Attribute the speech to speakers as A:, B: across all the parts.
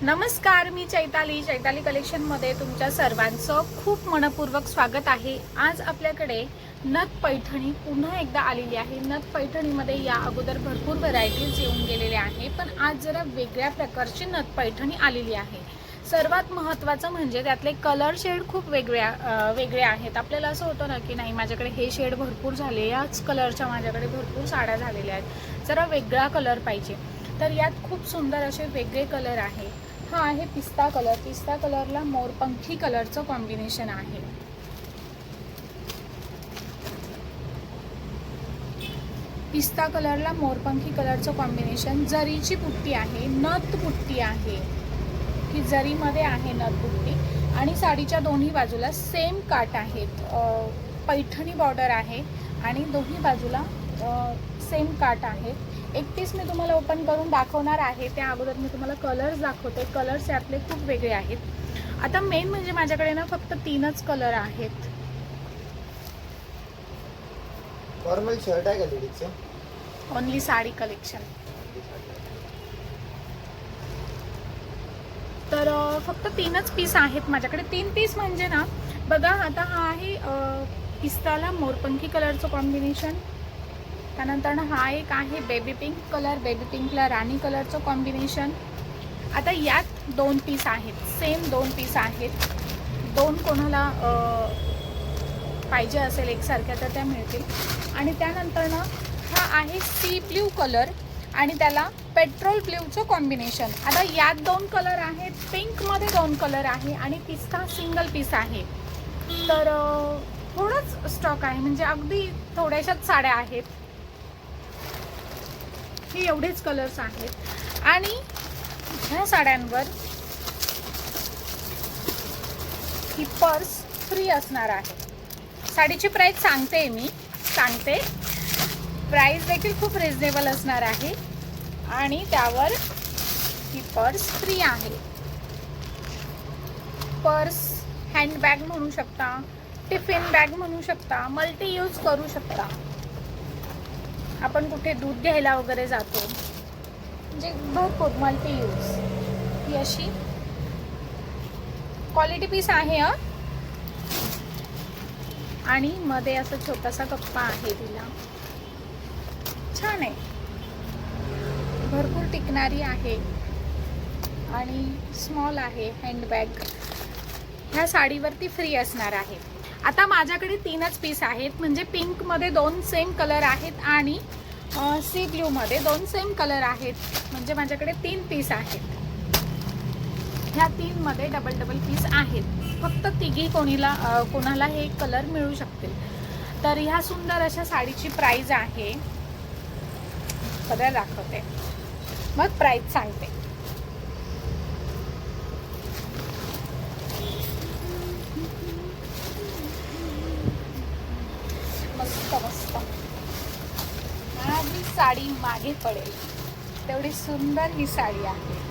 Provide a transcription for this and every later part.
A: नमस्कार, मी चैताली कलेक्शनमध्ये तुमच्या सर्वांचं खूप मनपूर्वक स्वागत आहे। आज आपल्याकडे नथ पैठणी पुन्हा एकदा आलेली आहे। नथ पैठणीमध्ये या अगोदर भरपूर व्हरायटीज येऊन गेलेल्या आहे, पण आज जरा वेगळ्या प्रकारची नथ पैठणी आलेली आहे। सर्वात महत्त्वाचं म्हणजे त्यातले कलर शेड खूप वेगळे आहेत। आपल्याला असं होतं ना की नाही, माझ्याकडे हे शेड भरपूर झाले, याच कलरच्या माझ्याकडे भरपूर साड्या झालेल्या आहेत, जरा वेगळा कलर पाहिजे। तर यात खूप सुंदर असे वेगळे कलर आहे। हा आहे पिस्ता कलर। पिस्ता कलरला मोरपंखी कलरचं कॉम्बिनेशन आहे। पिस्ता कलरला मोरपंखी कलरचं कॉम्बिनेशन, जरीची पुट्टी आहे, नथ पुट्टी आहे की जरीमध्ये आहे नथ पुट्टी, आणि साडीच्या दोन्ही बाजूला सेम काठ आहेत। पैठणी बॉर्डर आहे आणि दोन्ही बाजूला सेम काठ आहेत। एक पीस मी तुम्हाला ओपन करून दाखवणार आहे, त्या अगोदर मी तुम्हाला कलर्स दाखवते। कलर्स यातले खूप वेगळे आहेत। आता मेन म्हणजे माझ्याकडे ना फक्त 3च कलर आहेत।
B: फॉर्मल शर्ट आहे का लेडीजचं?
A: Only sari collection. तर फक्त 3च पीस आहेत माझ्याकडे। 3 पीस म्हणजे ना बघा, आता हा आहे पिस्ताला मोरपंखी कलरचं कॉम्बिनेशन, त्यानंतर हा एक आहे बेबी पिंक कलर, बेबी पिंकला राणी कलरचं कॉम्बिनेशन। आता यात 2 पीस आहेत, सेम 2 पीस आहेत। दोन कोणाला पाहिजे असेल एकसारख्या तर त्या मिळतील। आणि त्यानंतर ना हा आहे सी ब्ल्यू कलर आणि त्याला पेट्रोल ब्ल्यूचं कॉम्बिनेशन। आता यात 2 कलर आहेत, पिंकमध्ये 2 कलर आहे आणि पिस्ता सिंगल पीस आहे। तर थोडंच स्टॉक आहे, म्हणजे अगदी थोड्याशाच साड्या आहेत। हे एवढेच कलर्स आहेत आणि ह्या साड्यांवर ही पर्स फ्री असणार आहे। साडीची प्राइस सांगते प्राइस देखील खूप रिजनेबल असणार आहे आणि त्यावर ही पर्स फ्री आहे। पर्स हँडबॅग म्हणू शकता, टिफिन बॅग म्हणू शकता, मल्टी यूज करू शकता। आपण कुठे दूध घ्यायला वगैरे जातो, म्हणजे भरपूर मल्टी यूज। ही अशी क्वालिटी पीस आहे आणि मध्ये असा छोटासा कप्पा आहे तिला, छान आहे, भरपूर टिकणारी आहे आणि स्मॉल आहे हँडबॅग। ह्या साडीवरती फ्री असणार आहे। आता माझ्याकडे 3च पीस आहेत, म्हणजे पिंकमध्ये 2 सेम कलर आहेत आणि सी ब्ल्यूमध्ये 2 सेम कलर आहेत, म्हणजे माझ्याकडे 3 पीस आहेत। ह्या 3 मध्ये डबल पीस आहेत। फक्त तिघी कोणाला हे कलर मिळू शकतील। तर ह्या सुंदर अशा साडीची प्राइस आहे, कलर दाखवते मग प्राइस सांगते। मस्त मस्त, माझी साडी मागे पडेल तेवढी सुंदर ही साडी आहे।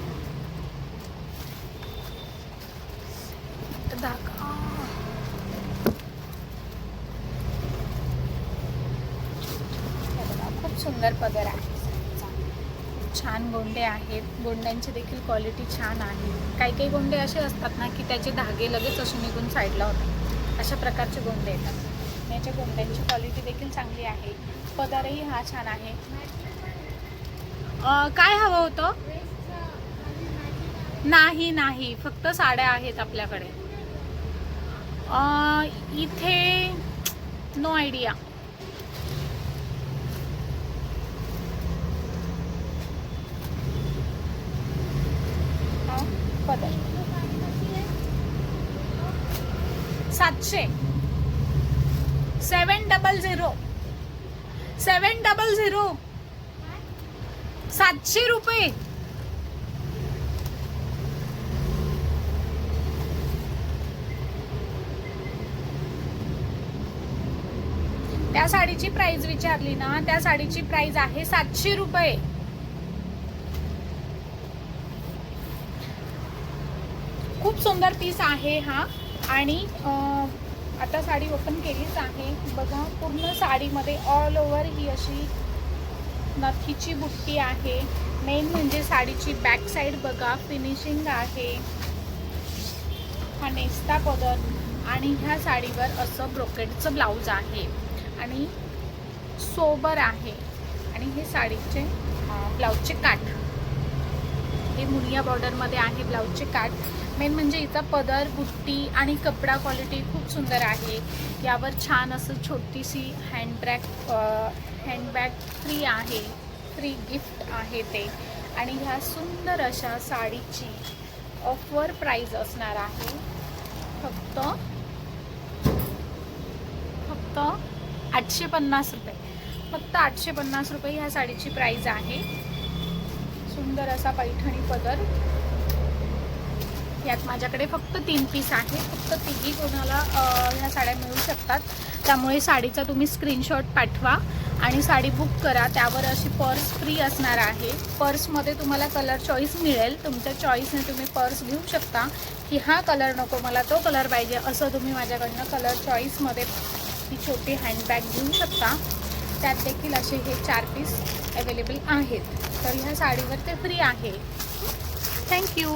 A: खूप सुंदर पदर आहे, छान गोंडे आहेत, गोंड्यांची देखील क्वालिटी छान आहे। काही गोंडे असे असतात ना की त्याचे धागे लगेच असे निघून साईडला होतात, अशा प्रकारचे गोंडे येतात। याच्या गोंड्यांची क्वालिटी देखील चांगली आहे, पदरही हा छान आहे। काय हवं होतं? नाही, फक्त साड्या आहेत आपल्याकडे। इथे नो आयडिया। पदर 700, 700 700 रुपये। त्या साडीची प्राइस विचारली ना, त्या साडीची प्राइस आहे 700 रुपये। खूप सुंदर पीस आहे हा। आणि आता साडी ओपन केलीच आहे, बघा पूर्ण साडीमध्ये ऑल ओव्हर ही अशी नथीची बुट्टी आहे, मेन म्हणजे साडीची बॅक साईड बघा, फिनिशिंग आहे. हा नेस्ता पदर आणि ह्या साडीवर असं ब्रोकेडचं ब्लाऊज आहे आणि सोबर आहे. आणि हे साडीचे ब्लाऊजचे काठ, हे मुनिया बॉर्डरमध्ये आहे ब्लाऊजचे काठ. मेन म्हणजे हिचा पदर, बुट्टी आणि कपडा क्वालिटी खूप सुंदर आहे. यावर छान असं छोटीशी हँडबॅग फ्री आहे, फ्री गिफ्ट आहे ते. आणि ह्या सुंदर अशा साडीची ऑफर प्राईस असणार आहे फक्त 850 रुपये. फक्त 850 रुपये ह्या साडीची प्राईस आहे. सुंदर असा पैठणी पदर. यात माझ्याकडे फक्त 3 पीस आहे. फक्त तिघी कोणाला ह्या साड्या मिळू शकतात. त्यामुळे साडीचा तुम्ही स्क्रीनशॉट पाठवा आणि साडी बुक करा. त्यावर अशी पर्स फ्री असणार आहे. पर्समध्ये तुम्हाला कलर चॉईस मिळेल. तुमच्या चॉईसने तुम्ही पर्स घेऊ शकता की हा कलर नको मला, तो कलर पाहिजे, असं तुम्ही माझ्याकडनं कलर चॉईसमध्ये ही छोटी हँडबॅग घेऊ शकता. त्यात देखील असे हे 4 पीस अवेलेबल आहेत. तर ह्या साडीवर ते फ्री आहे. थँक्यू.